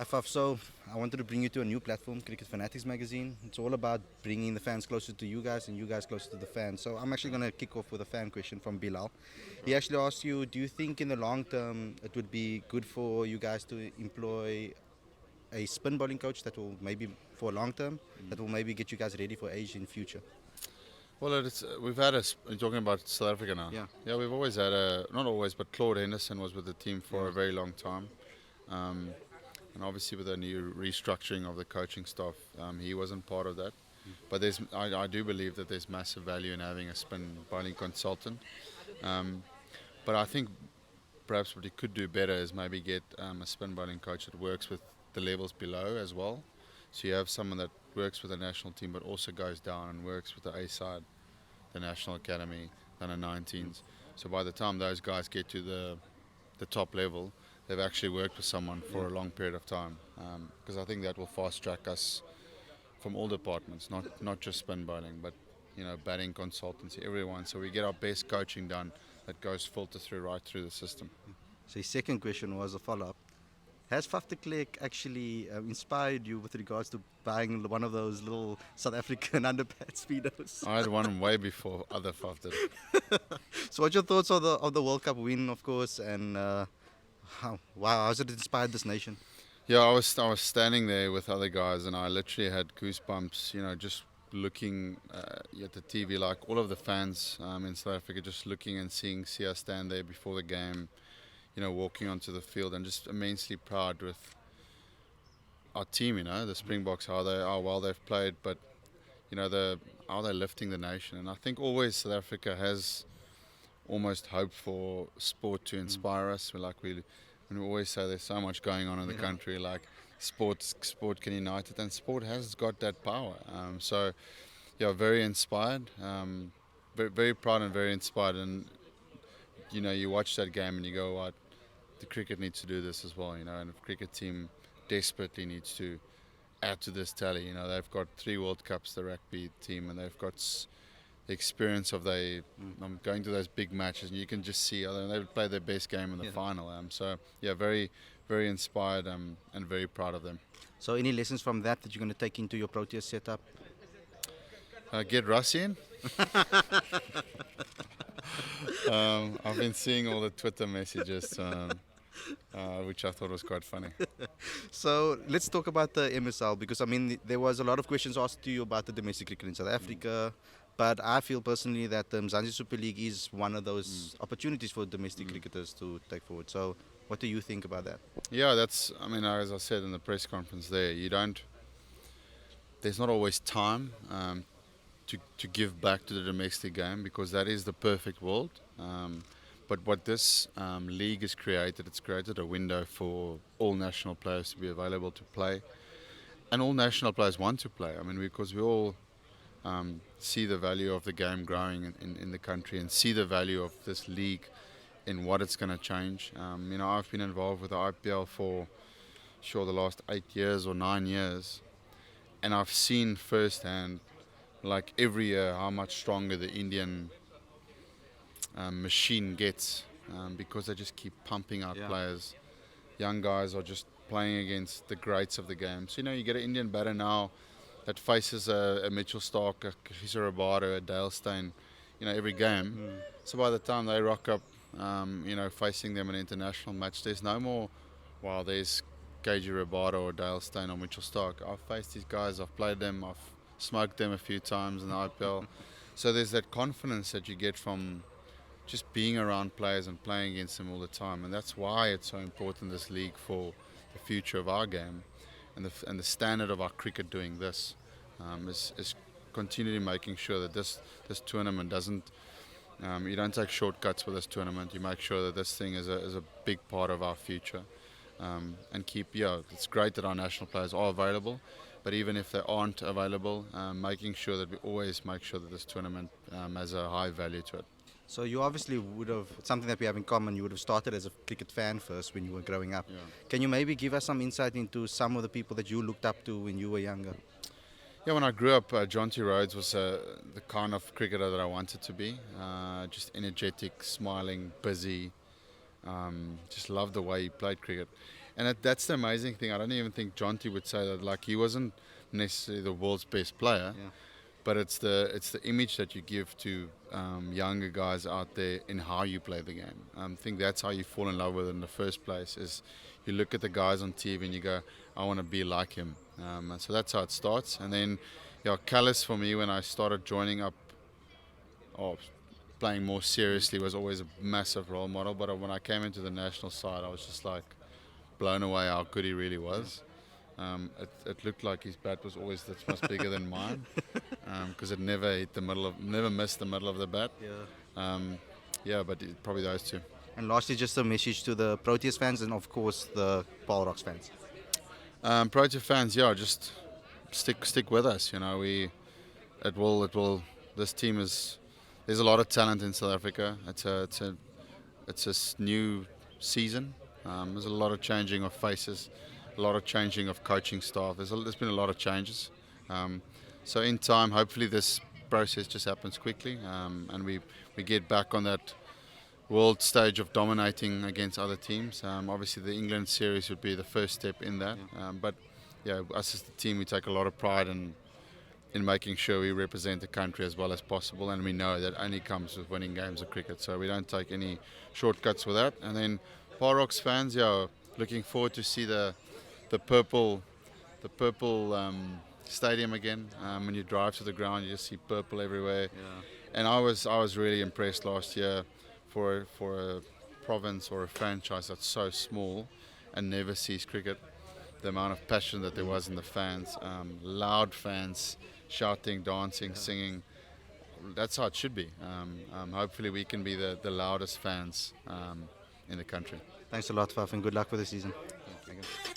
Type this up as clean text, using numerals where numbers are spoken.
Faf, so I wanted to bring you to a new platform, Cricket Fanatics Magazine. It's all about bringing the fans closer to you guys and you guys closer to the fans. So I'm actually going to kick off with a fan question from Bilal. He actually asked you, do you think in the long term it would be good for you guys to employ a spin bowling coach that will maybe for long term, that will maybe get you guys ready for Asia in future? Well, we've had you're talking about South Africa now. Yeah, Yeah, we've always had not always, but Claude Henderson was with the team yeah, for a very long time. Um, and obviously with the new restructuring of the coaching staff, he wasn't part of that. But I do believe that there's massive value in having a spin bowling consultant. Um, but I think perhaps what he could do better is maybe get a spin bowling coach that works with the levels below as well. So you have someone that works with the national team but also goes down and works with the A side, the national academy, under 19s. So by the time those guys get to the top level, they've actually worked with someone yeah. for a long period of time. Because I think that will fast track us from all departments, not just spin bowling, but batting consultancy, everyone. So we get our best coaching done that goes filter through right through the system. So his second question was a follow up. Has Faf de Klerk actually inspired you with regards to buying one of those little South African underpants speedos? I had one way before other Faf did. So, what's your thoughts of the World Cup win, of course, and how's it inspired this nation? Yeah, I was standing there with other guys, and I literally had goosebumps. Just looking at the TV, like all of the fans in South Africa, just looking and see us stand there before the game. Walking onto the field, and just immensely proud with our team. The Springboks, how well they've played, but how they're lifting the nation. And I think always South Africa has almost hope for sport to inspire us. When we always say there's so much going on in the Yeah. country, like sport can unite it, and sport has got that power. So yeah, very inspired, very, very proud and very inspired. And you watch that game and you go, "What? The cricket needs to do this as well." And the cricket team desperately needs to add to this tally. They've got 3 World Cups, the rugby team, and they've got the experience of going to those big matches, and you can just see they play their best game in the Yeah. final. So yeah, very, very inspired and very proud of them. So, any lessons from that you're going to take into your Proteas setup? Get Russie in. I've been seeing all the Twitter messages, which I thought was quite funny. So, let's talk about the MSL because I mean, there was a lot of questions asked to you about the domestic cricket in South Africa. But I feel personally that the Mzansi Super League is one of those opportunities for domestic cricketers to take forward. So, what do you think about that? Yeah, I mean, as I said in the press conference there, there's not always time to give back to the domestic game, because that is the perfect world. But what this league has created, it's created a window for all national players to be available to play, and all national players want to play. I mean, because we all see the value of the game growing in the country, and see the value of this league in what it's going to change. I've been involved with the IPL for sure the last 8 years or 9 years, and I've seen firsthand, like every year, how much stronger the Indian machine gets, because they just keep pumping out Yeah. players. Young guys are just playing against the greats of the game. So you get an Indian batter now that faces a Mitchell Stark, a Khisar Rabada, a Dale Steyn, every game. So by the time they rock up, facing them in an international match, there's no more, wow, there's KG Rabada or Dale Steyn or Mitchell Stark. I've faced these guys, I've played them, I've smoked them a few times in the IPL. So there's that confidence that you get from just being around players and playing against them all the time. And that's why it's so important, this league, for the future of our game, and the standard of our cricket doing this, is continually making sure that this tournament doesn't, you don't take shortcuts with this tournament. You make sure that this thing is a big part of our future, and it's great that our national players are available, but even if they aren't available, making sure that we always make sure that this tournament has a high value to it. So, you obviously would have, something that we have in common, you would have started as a cricket fan first when you were growing up. Yeah. Can you maybe give us some insight into some of the people that you looked up to when you were younger? Yeah, when I grew up, John T. Rhodes was the kind of cricketer that I wanted to be. Just energetic, smiling, busy. Just loved the way he played cricket. And that's the amazing thing. I don't even think Jonty would say that. Like, he wasn't necessarily the world's best player, Yeah. but it's the image that you give to younger guys out there in how you play the game. I think that's how you fall in love with it in the first place. Is you look at the guys on TV and you go, I want to be like him. And so that's how it starts. And then, Callis for me when I started joining up, or playing more seriously, was always a massive role model. But when I came into the national side, I was just like blown away how good he really was. It looked like his bat was always that's much bigger than mine, because it never hit the never missed the middle of the bat. But probably those two. And lastly, just a message to the Proteas fans and of course the Paul Rocks fans. Proteas fans, just stick with us. It will. This team there's a lot of talent in South Africa. It's a new season. There's a lot of changing of faces, a lot of changing of coaching staff. There's been a lot of changes. So in time, hopefully this process just happens quickly, and we get back on that world stage of dominating against other teams. Obviously, the England series would be the first step in that. But us as the team, we take a lot of pride in making sure we represent the country as well as possible, and we know that only comes with winning games of cricket. So we don't take any shortcuts with that. And then Paul Rocks fans, looking forward to see the purple stadium again. When you drive to the ground, you just see purple everywhere. And I was really impressed last year for a province or a franchise that's so small and never sees cricket. The amount of passion that there was in the fans, loud fans, shouting, dancing, singing. That's how it should be. Hopefully we can be the loudest fans in the country. Thanks a lot, Faf, and good luck for the season. Thank you.